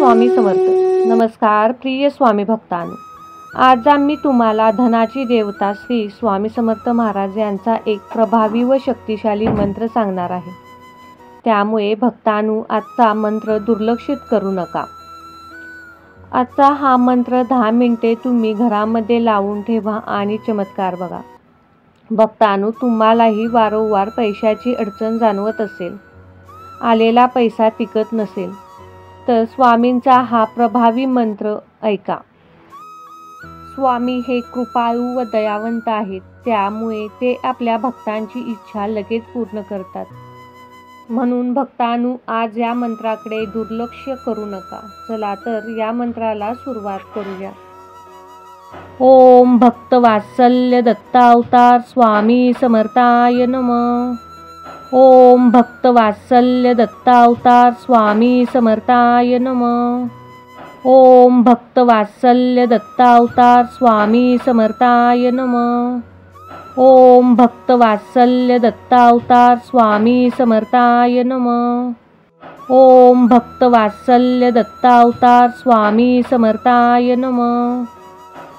स्वामी समर्थ. नमस्कार प्रिय स्वामी भक्तांनो, आज आम्ही तुम्हाला धनाची देवता श्री स्वामी समर्थ महाराज यांचा एक प्रभावी व शक्तिशाली मंत्र सांगणार आहे. त्यामुळे भक्तांनो, आजचा मंत्र दुर्लक्षित करू नका. आजचा हा मंत्र 10 मिनिटे तुम्ही घरामध्ये लावून ठेवा आणि चमत्कार बघा. भक्तांनो, तुम्हालाही वारंवार पैशाची अडचण जाणवत असेल, आलेला पैसा टिकत नसेल, तर स्वामींचा हा प्रभावी मंत्र ऐका. स्वामी हे कृपाळू व दयावंत आहेत, त्यामुळे ते आपल्या भक्तांची इच्छा लगेच पूर्ण करतात. म्हणून भक्तांनो, आज या मंत्राकडे दुर्लक्ष करू नका. चला तर या मंत्राला सुरुवात करूया. ओम भक्तवात्सल्य दत्तावतार स्वामी समर्थाय नमः. ओम भक्तवात्सल्य दत्तावतार स्वामी समर्थाय नमः. ओम भक्तवात्सल्य दत्तावतार स्वामी समर्थाय नमः. ओम भक्तवात्सल्य दत्तावतार स्वामी समर्थाय नमः. ओम भक्तवात्सल्य दत्तावतार स्वामी समर्थाय नमः.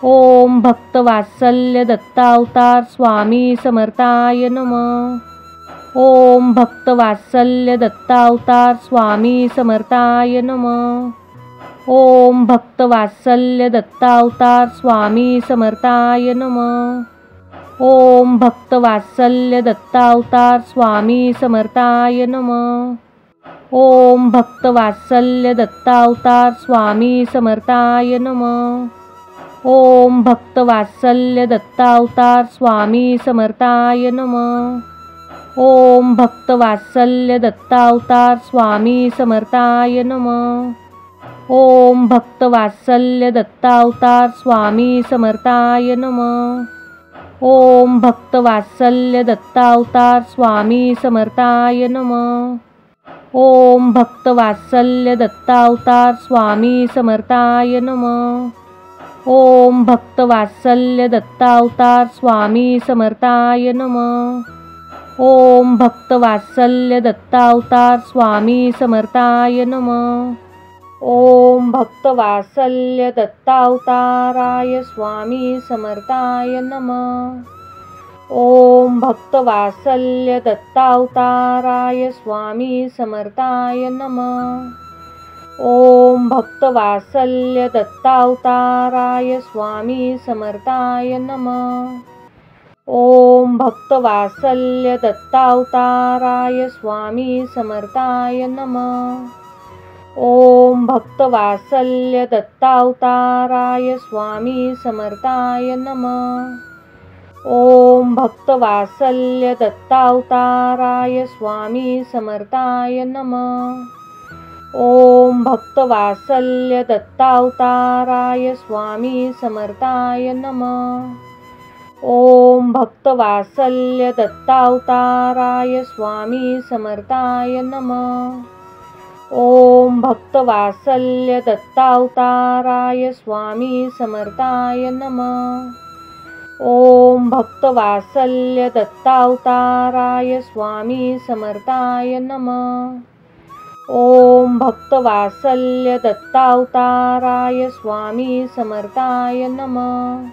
ओम भक्तवात्सल्य दत्तावतार स्वामी समर्थाय नमः. ओम भक्तवात्सल्य दत्तावतार स्वामी समर्थाय नमः. ओम भक्तवात्सल्य दत्तावतार स्वामी समर्थाय नमः. ओम भक्तवात्सल्य दत्तावतार स्वामी समर्थाय नमः. ओम भक्तवात्सल्य दत्तावतार स्वामी समर्थाय नमः. ओम भक्तवात्सल्य दत्तावतार स्वामी समर्थाय नमः. ओम भक्तवात्सल्य दत्तावतार स्वामी समर्थाय नमः. ओम भक्तवात्सल्य दत्तावतार स्वामी समर्थाय नमः. ओम भक्तवात्सल्य दत्तावतार स्वामी समर्थाय नमः. ओम भक्तवात्सल्य दत्तावतार स्वामी समर्थाय नमः. ओम भक्तवात्सल्य दत्तावतार स्वामी समर्थाय नमः. ओम भक्तवात्सल्य दत्तावतार स्वामी समर्थाय नमः. ओम भक्तवात्सल्य दत्तावताराय स्वामी समर्थाय नमः. ओम भक्तवात्सल्य दत्तावताराय स्वामी समर्थाय नमः. ओम भक्तवात्सल्य दत्तावताराय स्वामी समर्थाय नमः. ओम भक्तवात्सल्य दत्तावताराय स्वामी समर्थाय नमः. ओम भक्तवात्सल्य दत्तावताराय स्वामी समर्थाय नमः. ओम भक्तवात्सल्य दत्तावताराय स्वामी समर्थाय नमः. ओम भक्तवात्सल्य दत्तावताराय स्वामी समर्थाय नमः. ओम भक्तवात्सल्य दत्तावताराय स्वामी समर्थाय नमः. ओम भक्तवात्सल्य दत्तावताराय स्वामी समर्थाय नमः. ओम भक्तवात्सल्य दत्तावताराय स्वामी समर्थाय नमः. ओम भक्तवात्सल्य दत्तावताराय स्वामी समर्थाय नमः.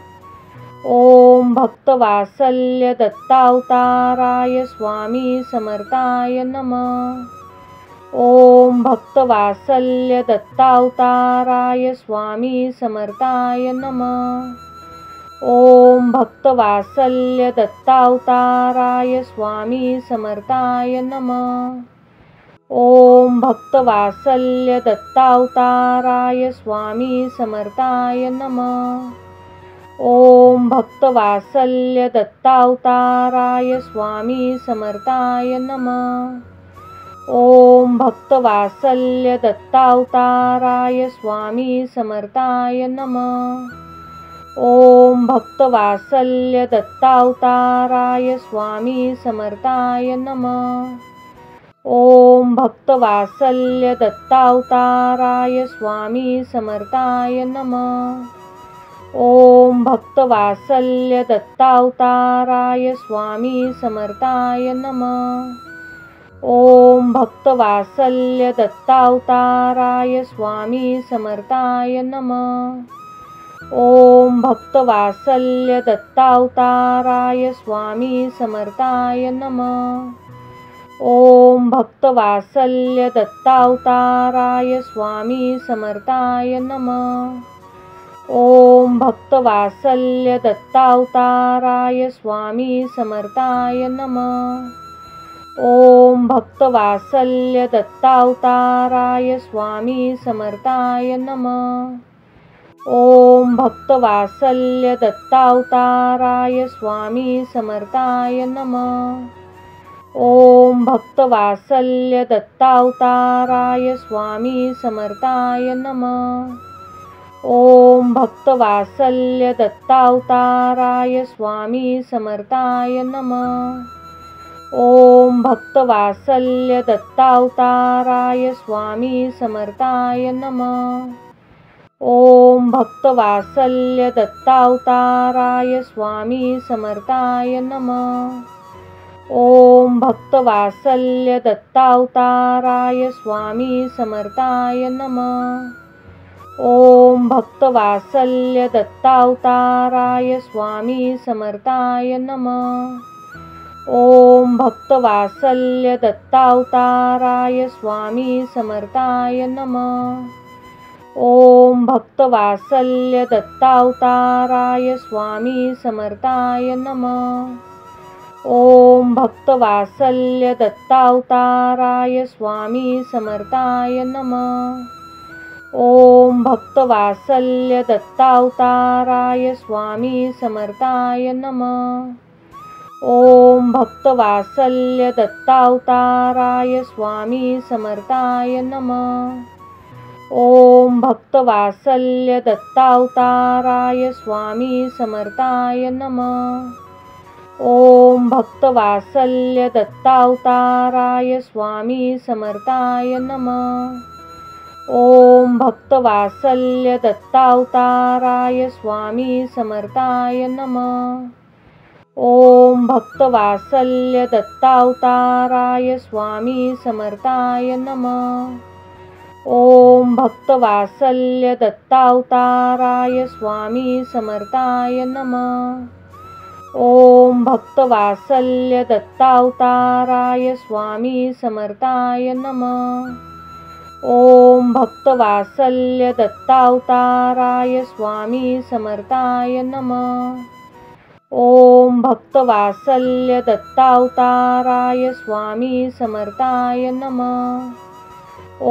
ओम भक्तवात्सल्य दत्तावताराय स्वामी समर्थाय नमः. ओम भक्तवात्सल्य दत्तावताराय स्वामी समर्थाय नमः. ओम भक्तवात्सल्य दत्तावताराय स्वामी समर्थाय नमः. ओम भक्तवात्सल्य दत्तावताराय स्वामी समर्थाय नमः. ओम भक्तवात्सल्य दत्तावताराय स्वामी समर्थाय नमः. ओम भक्तवात्सल्य दत्तावताराय स्वामी समर्थाय नमः. ओम भक्तवात्सल्य दत्तावताराय स्वामी समर्थाय नमः. ओम भक्तवात्सल्य दत्तावताराय स्वामी समर्थाय नमः. ओम भक्तवात्सल्य दत्तावताराय स्वामी समर्थाय नमः. ओम भक्तवात्सल्य दत्तावताराय स्वामी समर्थाय नमः। ओम भक्तवात्सल्य दत्तावताराय स्वामी समर्थाय नमः। ओम भक्तवात्सल्य दत्तावताराय स्वामी समर्थाय नमः। ओम भक्तवात्सल्य दत्तावताराय स्वामी समर्थाय नमः। ओम भक्तवात्सल्य दत्तावताराय स्वामी समर्थाय नमः। ओम भक्तवात्सल्य दत्तावताराय स्वामी समर्थाय नमः। ओम भक्तवात्सल्य दत्तावताराय स्वामी समर्थाय नमः। ओम भक्तवात्सल्य दत्तावताराय स्वामी समर्थाय नमः। ओम भक्तवात्सल्य दत्तावताराय स्वामी समर्थाय नमः। ओम भक्तवात्सल्य दत्तावताराय स्वामी समर्थाय नमः। ओम भक्तवात्सल्य दत्तावताराय स्वामी समर्थाय नमः। ओम भक्तवात्सल्य दत्तावताराय स्वामी समर्थाय नमः। ओम भक्तवात्सल्य दत्तावताराय स्वामी समर्थाय नमः। ओम भक्तवात्सल्य दत्तावताराय स्वामी समर्थाय नमः। ओम भक्तवात्सल्य दत्तावताराय स्वामी समर्थाय नमः। ओम भक्तवात्सल्य दत्तावताराय स्वामी समर्थाय नमः। ओम भक्तवात्सल्य दत्तावताराय स्वामी समर्थाय नमः। ओम भक्तवात्सल्य दत्तावताराय स्वामी समर्थाय नमः। ओम भक्तवात्सल्य दत्तावताराय स्वामी समर्थाय नमः। ओम भक्तवात्सल्य दत्तावताराय स्वामी समर्थाय नमः। ओम भक्तवात्सल्य दत्तावताराय स्वामी समर्थाय नमः। ओम भक्तवात्सल्य दत्तावताराय स्वामी समर्थाय नमः। ओम भक्तवात्सल्य दत्तावताराय स्वामी समर्थाय नमः। ओम भक्तवात्सल्य दत्तावताराय स्वामी समर्थाय नमः। ओम भक्तवात्सल्य दत्तावताराय स्वामी समर्थाय नमः।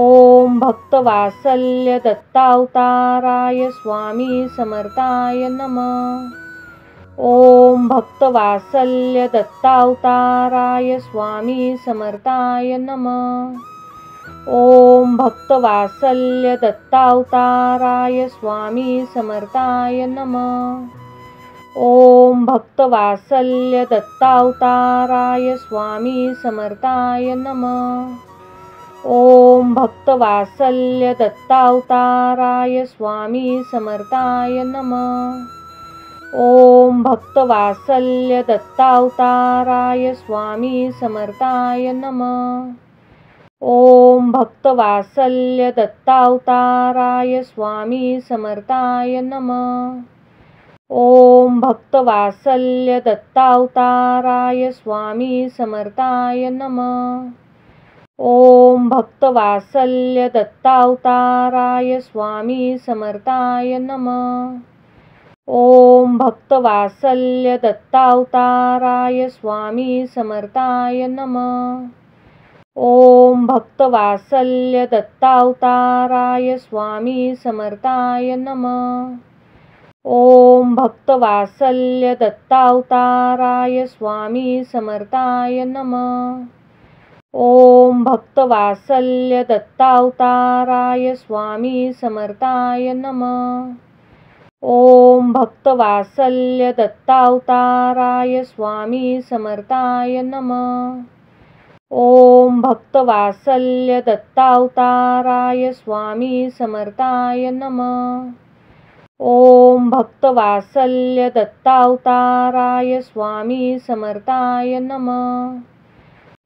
ओम भक्तवात्सल्य दत्तावताराय स्वामी समर्थाय नमः। ओम भक्तवात्सल्य दत्तावताराय स्वामी समर्थाय नमः। ओम भक्तवात्सल्य दत्तावताराय स्वामी समर्थाय नमः। ओम भक्तवात्सल्य दत्तावताराय स्वामी समर्थाय नमः। ओम भक्तवात्सल्य दत्तावताराय स्वामी समर्थाय नमः। ओम भक्तवात्सल्य दत्तावताराय स्वामी समर्थाय नमः। ओम भक्तवात्सल्य दत्तावताराय स्वामी समर्थाय नमः। ओम भक्तवात्सल्य दत्तावताराय स्वामी समर्थाय नमः। ओम भक्तवात्सल्य दत्तावताराय स्वामी समर्थाय नमः। ओम भक्तवात्सल्य दत्तावताराय स्वामी समर्थाय नमः। ओम भक्तवात्सल्य दत्तावताराय स्वामी समर्थाय नमः। ओम भक्तवात्सल्य दत्तावताराय स्वामी समर्थाय नमः। ओम भक्तवात्सल्य दत्तावताराय स्वामी समर्थाय नमः। ओम भक्तवात्सल्य दत्तावताराय स्वामी समर्थाय नमः। ओम भक्तवात्सल्य दत्तावताराय स्वामी समर्थाय नमः। ओम भक्तवात्सल्य दत्तावताराय स्वामी समर्थाय नमः।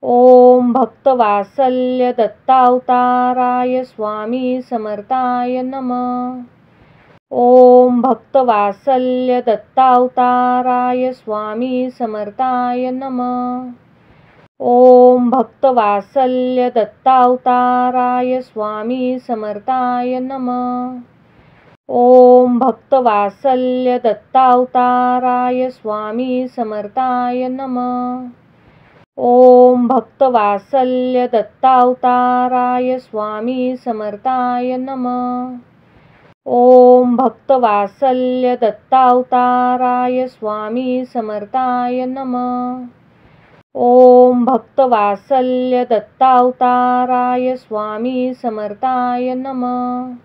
ओम भक्तवात्सल्य दत्तावताराय स्वामी समर्थाय नमः। ओम भक्तवात्सल्य दत्तावताराय स्वामी समर्थाय नमः। ओम भक्तवात्सल्य दत्तावताराय स्वामी समर्थाय नमः। ओम भक्तवात्सल्य दत्तावताराय स्वामी समर्थाय नमः। ओम भक्तवात्सल्य दत्तावताराय स्वामी समर्थाय नमः। ओम भक्तवात्सल्य दत्तावताराय स्वामी समर्थाय नमः। ओम भक्तवात्सल्य दत्तावताराय स्वामी समर्थाय नमः।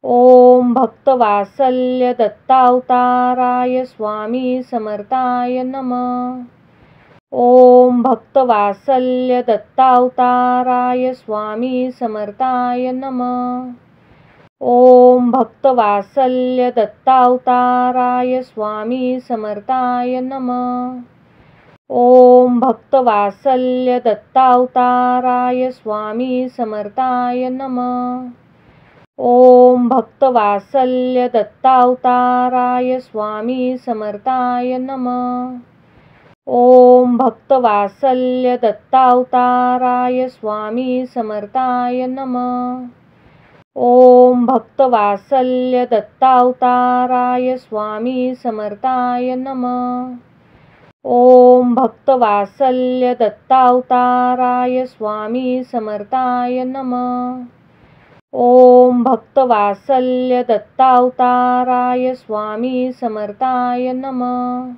ओम भक्तवात्सल्य दत्तावताराय स्वामी समर्थाय नमः। ओम भक्तवात्सल्य दत्तावताराय स्वामी समर्थाय नमः। ओम भक्तवात्सल्य दत्तावताराय स्वामी समर्थाय नमः। ओम भक्तवात्सल्य दत्तावताराय स्वामी समर्थाय नमः। ओम भक्तवात्सल्य दत्तावताराय स्वामी समर्थाय नमः। ओम भक्तवात्सल्य दत्तावताराय स्वामी समर्थाय नमः। ओम भक्तवात्सल्य दत्तावताराय स्वामी समर्थाय नमः। ओम भक्तवात्सल्य दत्तावताराय स्वामी समर्थाय नमः। ओम भक्तवात्सल्य दत्तावताराय स्वामी समर्थाय नमः।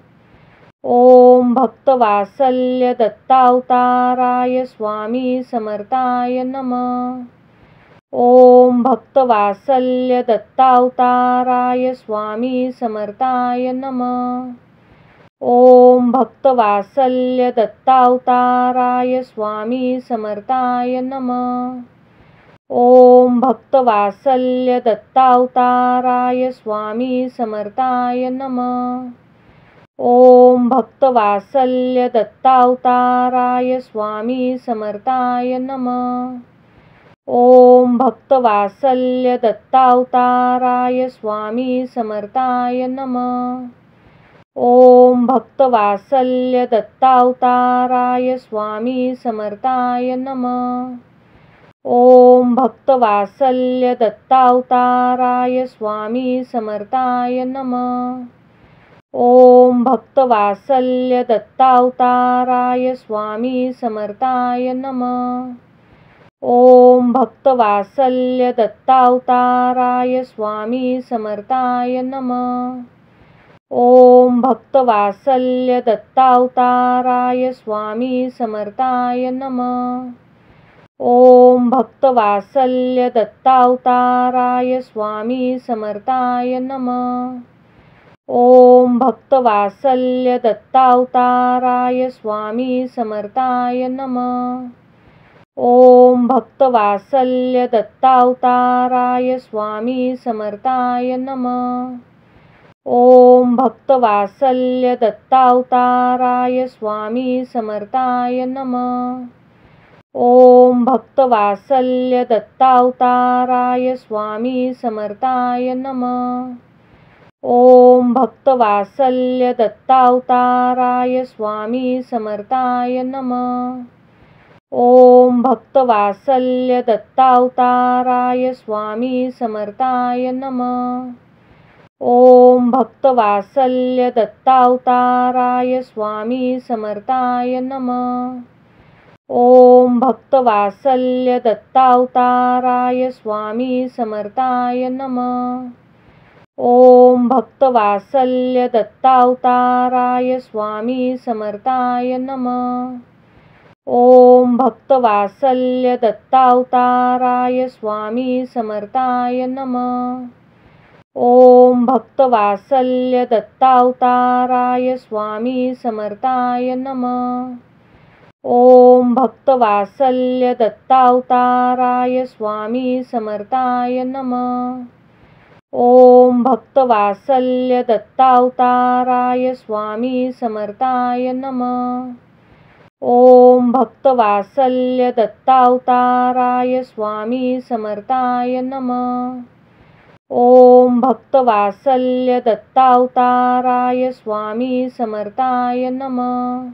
ओम भक्तवात्सल्य दत्तावताराय स्वामी समर्थाय नमः। ओम भक्तवात्सल्य दत्तावताराय स्वामी समर्थाय नमः। ओम भक्तवात्सल्य दत्तावताराय स्वामी समर्थाय नमः। ओम भक्तवात्सल्य दत्तावताराय स्वामी समर्थाय नमः। ओम भक्तवात्सल्य दत्तावताराय स्वामी समर्थाय नमः। ओम भक्तवात्सल्य दत्तावताराय स्वामी समर्थाय नमः। ओम भक्तवात्सल्य दत्तावताराय स्वामी समर्थाय नमः। ओम भक्तवात्सल्य दत्तावताराय स्वामी समर्थाय नमः। ओम भक्तवात्सल्य दत्तावताराय स्वामी समर्थाय नमः। ओम भक्तवात्सल्य दत्तावताराय स्वामी समर्थाय नमः। ओम भक्तवात्सल्य दत्तावताराय स्वामी समर्थाय नमः। ओम भक्तवात्सल्य दत्तावताराय स्वामी समर्थाय नमः। ओम भक्तवात्सल्य दत्तावताराय स्वामी समर्थाय नमः। ओम भक्तवात्सल्य दत्तावताराय स्वामी समर्थाय नमः। ओम भक्तवात्सल्य दत्तावताराय स्वामी समर्थाय नमः। ओम भक्तवात्सल्य दत्तावताराय स्वामी समर्थाय नमः। ओम भक्तवात्सल्य दत्तावताराय स्वामी समर्थाय नमः। ओम भक्तवात्सल्य दत्तावताराय स्वामी समर्थाय नमः। ओम भक्तवात्सल्य दत्तावताराय स्वामी समर्थाय नमः। ओम भक्तवात्सल्य दत्तावताराय स्वामी समर्थाय नमः। ओम भक्तवात्सल्य दत्तावताराय स्वामी समर्थाय नमः। ओम भक्तवात्सल्य दत्तावताराय स्वामी समर्थाय नमः। ओम भक्तवात्सल्य दत्तावताराय स्वामी समर्थाय नमः। ओम भक्तवात्सल्य दत्तावताराय स्वामी समर्थाय नमः। ओम भक्तवात्सल्य दत्तावताराय स्वामी समर्थाय नमः। ओम भक्तवात्सल्य दत्तावताराय स्वामी समर्थाय नमः। ओम भक्तवात्सल्य दत्तावताराय स्वामी समर्थाय नमः।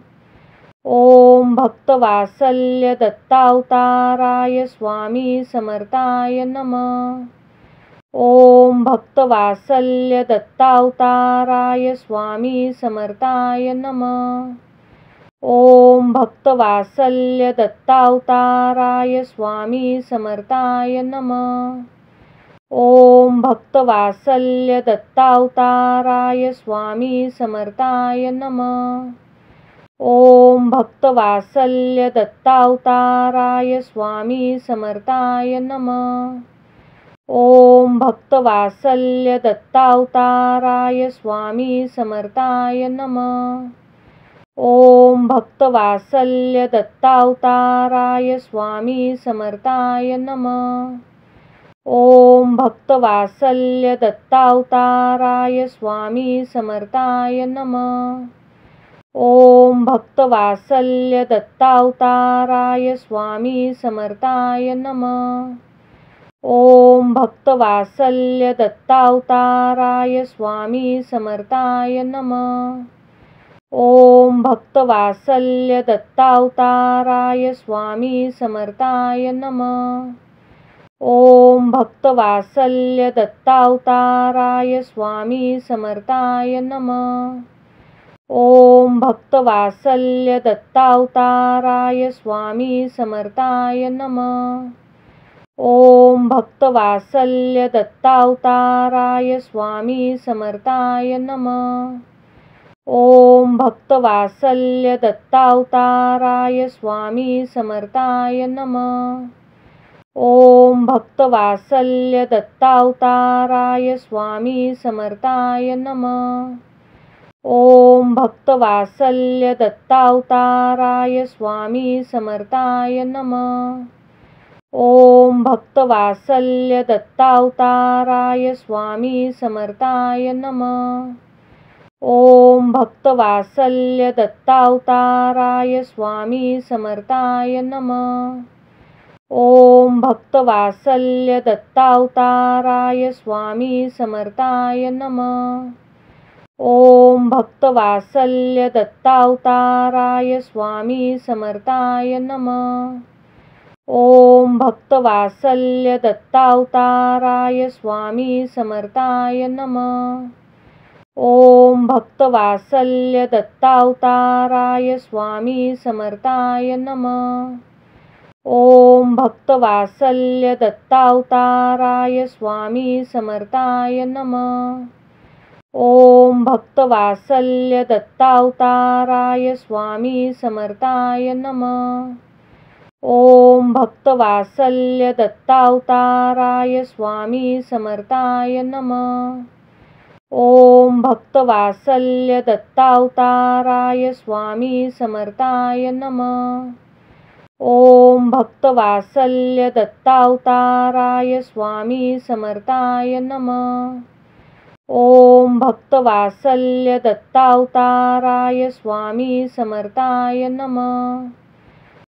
ओम भक्तवात्सल्य दत्तावताराय स्वामी समर्थाय नमः। ओम भक्तवात्सल्य दत्तावताराय स्वामी समर्थाय नमः। ओम भक्तवात्सल्य दत्तावताराय स्वामी समर्थाय नमः। ओम भक्तवात्सल्य दत्तावताराय स्वामी समर्थाय नमः। ओम भक्तवात्सल्य दत्तावताराय स्वामी समर्थाय नमः। ओम भक्तवात्सल्य दत्तावताराय स्वामी समर्थाय नमः। ओम भक्तवात्सल्य दत्तावताराय स्वामी समर्थाय नमः। ओम भक्तवात्सल्य दत्तावताराय स्वामी समर्थाय नमः। ओम भक्तवात्सल्य दत्तावताराय स्वामी समर्थाय नमः। ओम भक्तवात्सल्य दत्तावताराय स्वामी समर्थाय नमः। ओम भक्तवात्सल्य दत्तावताराय स्वामी समर्थाय नमः। ओम भक्तवात्सल्य दत्तावताराय स्वामी समर्थाय नमः। ओम भक्तवात्सल्य दत्तावताराय स्वामी समर्थाय नमः। ओम भक्तवात्सल्य दत्तावताराय स्वामी समर्थाय नमः। ओम भक्तवात्सल्य दत्तावताराय स्वामी समर्थाय नमः। ओम भक्तवात्सल्य दत्तावताराय स्वामी समर्थाय नमः। ओम भक्तवात्सल्य दत्तावताराय स्वामी समर्थाय नमः। ओम भक्तवात्सल्य दत्तावताराय स्वामी समर्थाय नमः। ओम भक्तवात्सल्य दत्तावताराय स्वामी समर्थाय नमः। ओम भक्तवात्सल्य दत्तावताराय स्वामी समर्थाय नमः। ओम भक्तवात्सल्य दत्तावताराय स्वामी समर्थाय नमः। ओम भक्तवात्सल्य दत्तावताराय स्वामी समर्थाय नमः। ओम भक्तवात्सल्य दत्तावताराय स्वामी समर्थाय नमः। ओम भक्तवात्सल्य दत्तावताराय स्वामी समर्थाय नमः। ओम भक्तवात्सल्य दत्तावताराय स्वामी समर्थाय नमः। ओम भक्तवात्सल्य दत्तावताराय स्वामी समर्थाय नमः। ओम भक्तवात्सल्य दत्तावताराय स्वामी समर्थाय नमः। ओम भक्तवात्सल्य दत्तावताराय स्वामी समर्थाय नमः। ओम भक्तवात्सल्य दत्तावताराय स्वामी समर्थाय नमः।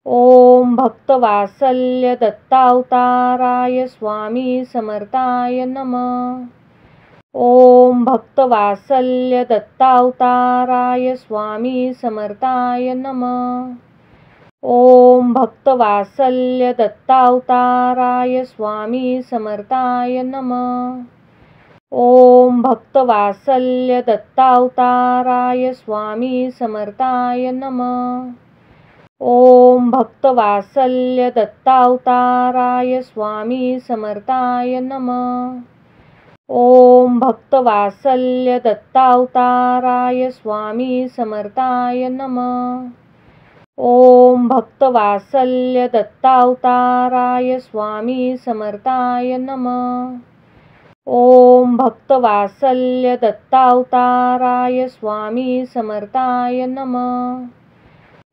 ओम भक्तवात्सल्य दत्तावताराय स्वामी समर्थाय नमः। ओम भक्तवात्सल्य दत्तावताराय स्वामी समर्थाय नमः। ओम भक्तवात्सल्य दत्तावताराय स्वामी समर्थाय नमः। ओम भक्तवात्सल्य दत्तावताराय स्वामी समर्थाय नमः। ओम भक्तवात्सल्य दत्तावताराय स्वामी समर्थाय नमः। ओम भक्तवात्सल्य दत्तावताराय स्वामी समर्थाय नमः। ओम भक्तवात्सल्य दत्तावताराय स्वामी समर्थाय नमः। ओम भक्तवात्सल्य दत्तावताराय स्वामी समर्थाय नमः।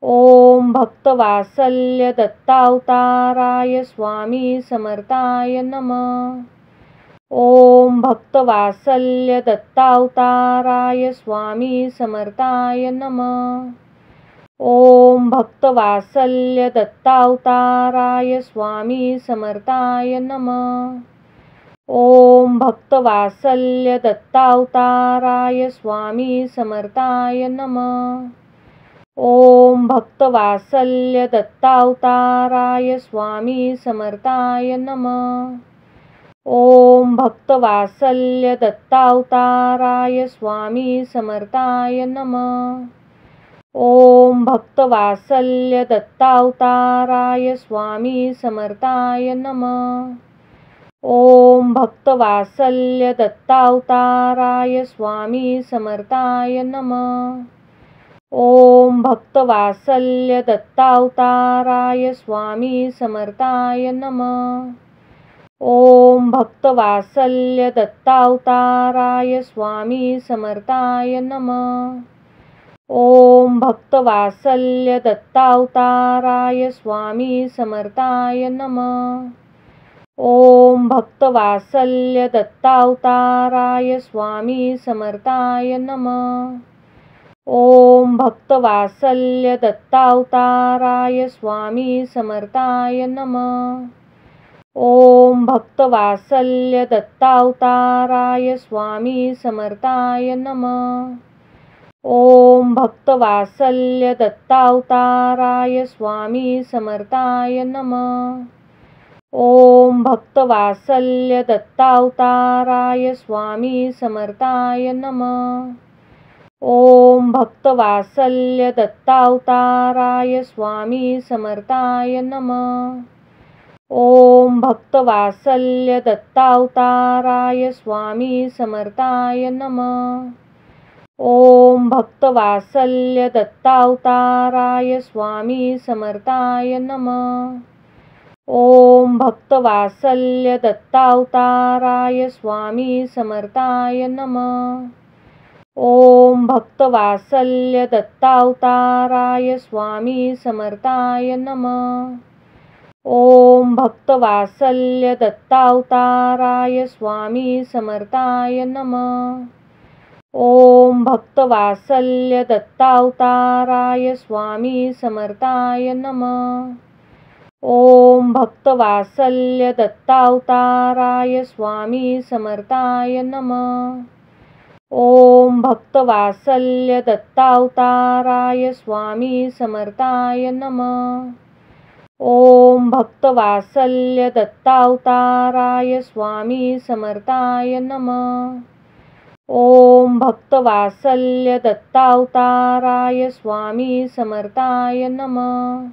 ओम भक्तवात्सल्य दत्तावताराय स्वामी समर्थाय नमः। ओम भक्तवात्सल्य दत्तावताराय स्वामी समर्थाय नमः। ओम भक्तवात्सल्य दत्तावताराय स्वामी समर्थाय नमः। ओम भक्तवात्सल्य दत्तावताराय स्वामी समर्थाय नमः। ओम भक्तवात्सल्य दत्तावताराय स्वामी समर्थाय नमः। ओम भक्तवात्सल्य दत्तावताराय स्वामी समर्थाय नमः। ओम भक्तवात्सल्य दत्तावताराय स्वामी समर्थाय नमः। ओम भक्तवात्सल्य दत्तावताराय स्वामी समर्थाय नमः। ओम भक्तवात्सल्य दत्तावताराय स्वामी समर्थाय नमः। ओम भक्तवात्सल्य दत्तावताराय स्वामी समर्थाय नमः। ओम भक्तवात्सल्य दत्तावताराय स्वामी समर्थाय नमः। ओम भक्तवात्सल्य दत्तावताराय स्वामी समर्थाय नमः। ओम भक्तवात्सल्य दत्तावताराय स्वामी समर्थाय नमः। ओम भक्तवात्सल्य दत्तावताराय स्वामी समर्थाय नमः। ओम भक्तवात्सल्य दत्तावताराय स्वामी समर्थाय नमः। ओम भक्तवात्सल्य दत्तावताराय स्वामी समर्थाय नमः। ओम भक्तवात्सल्य दत्तावताराय स्वामी समर्थाय नमः। ओम भक्तवात्सल्य दत्तावताराय स्वामी समर्थाय नमः। ओम भक्तवात्सल्य दत्तावताराय स्वामी समर्थाय नमः। ओम भक्तवात्सल्य दत्तावताराय स्वामी समर्थाय नमः। ओम भक्तवात्सल्य दत्तावताराय स्वामी समर्थाय नमः। ओम भक्तवात्सल्य दत्तावताराय स्वामी समर्थाय नमः। ओम भक्तवात्सल्य दत्तावताराय स्वामी समर्थाय नमः। ओम भक्तवात्सल्य दत्तावताराय स्वामी समर्थाय नमः। ओम भक्तवात्सल्य दत्तावताराय स्वामी समर्थाय नमः। ओम भक्तवात्सल्य दत्तावताराय स्वामी समर्थाय नमः। ओम भक्तवात्सल्य दत्तावताराय स्वामी समर्थाय नमः।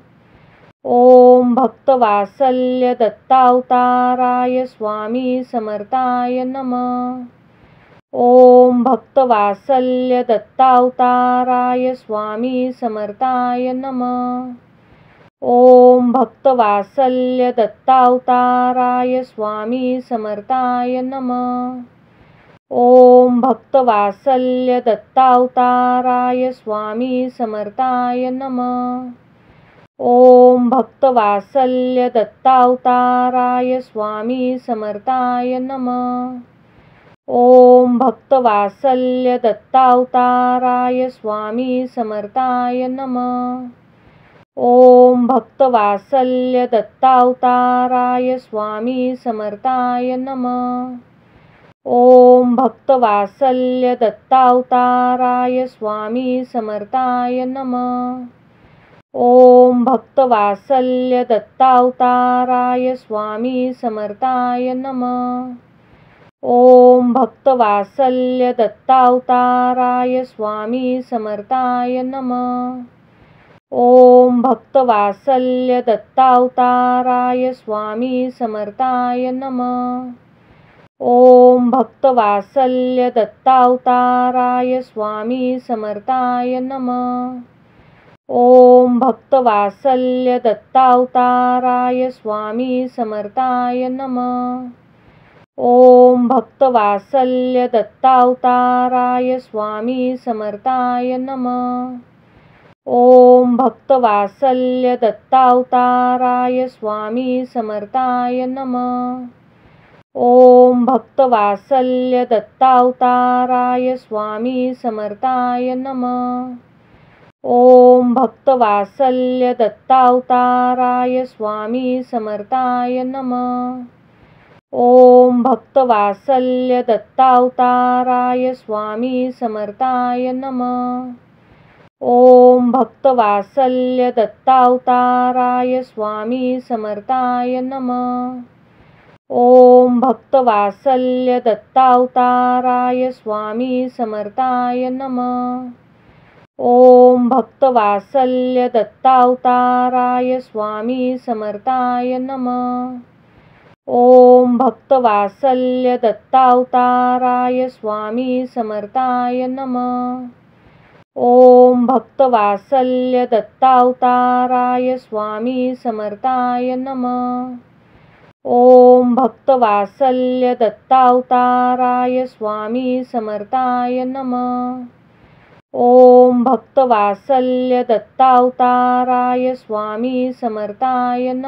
ओम भक्तवात्सल्य दत्तावताराय स्वामी समर्थाय नमः। ओम भक्तवात्सल्य दत्तावताराय स्वामी समर्थाय नमः। ओम भक्तवात्सल्य दत्तावताराय स्वामी समर्थाय नमः। ओम भक्तवात्सल्य दत्तावताराय स्वामी समर्थाय नमः। ओम भक्तवात्सल्य दत्तावताराय स्वामी समर्थाय नमः। ओम भक्तवात्सल्य दत्तावताराय स्वामी समर्थाय नमः। ओम भक्तवात्सल्य दत्तावताराय स्वामी समर्थाय नमः। ओम भक्तवात्सल्य दत्तावताराय स्वामी समर्थाय नमः। ओम भक्तवात्सल्य दत्तावताराय स्वामी समर्थाय नमः। ओम भक्तवात्सल्य दत्तावताराय स्वामी समर्थाय नमः। ओम भक्तवात्सल्य दत्तावताराय स्वामी समर्थाय नमः। ओम भक्तवात्सल्य दत्तावताराय स्वामी समर्थाय नमः। ओम भक्तवात्सल्य दत्तावताराय स्वामी समर्थाय नमः। ओम भक्तवात्सल्य दत्तावताराय स्वामी समर्थाय नमः। ओम भक्तवात्सल्य दत्तावताराय स्वामी समर्थाय नमः। ओम भक्तवात्सल्य दत्तावताराय स्वामी समर्थाय नमः। ओम भक्तवात्सल्य दत्तावताराय स्वामी समर्थाय नमः। ओम भक्तवात्सल्य दत्तावताराय स्वामी समर्थाय नमः। ओम भक्तवात्सल्य दत्तावताराय स्वामी समर्थाय नमः। ओम भक्तवात्सल्य दत्तावताराय स्वामी समर्थाय नमः। ओम भक्तवात्सल्य दत्तावताराय स्वामी समर्थाय नमः। ओम भक्तवात्सल्य दत्तावताराय स्वामी समर्थाय नमः। ओम भक्तवात्सल्य दत्तावताराय स्वामी समर्थाय नमः। ओम भक्तवात्सल्य दत्तावताराय स्वामी समर्थाय नमः। ओम भक्तवात्सल्य दत्तावताराय स्वामी समर्थाय नमः।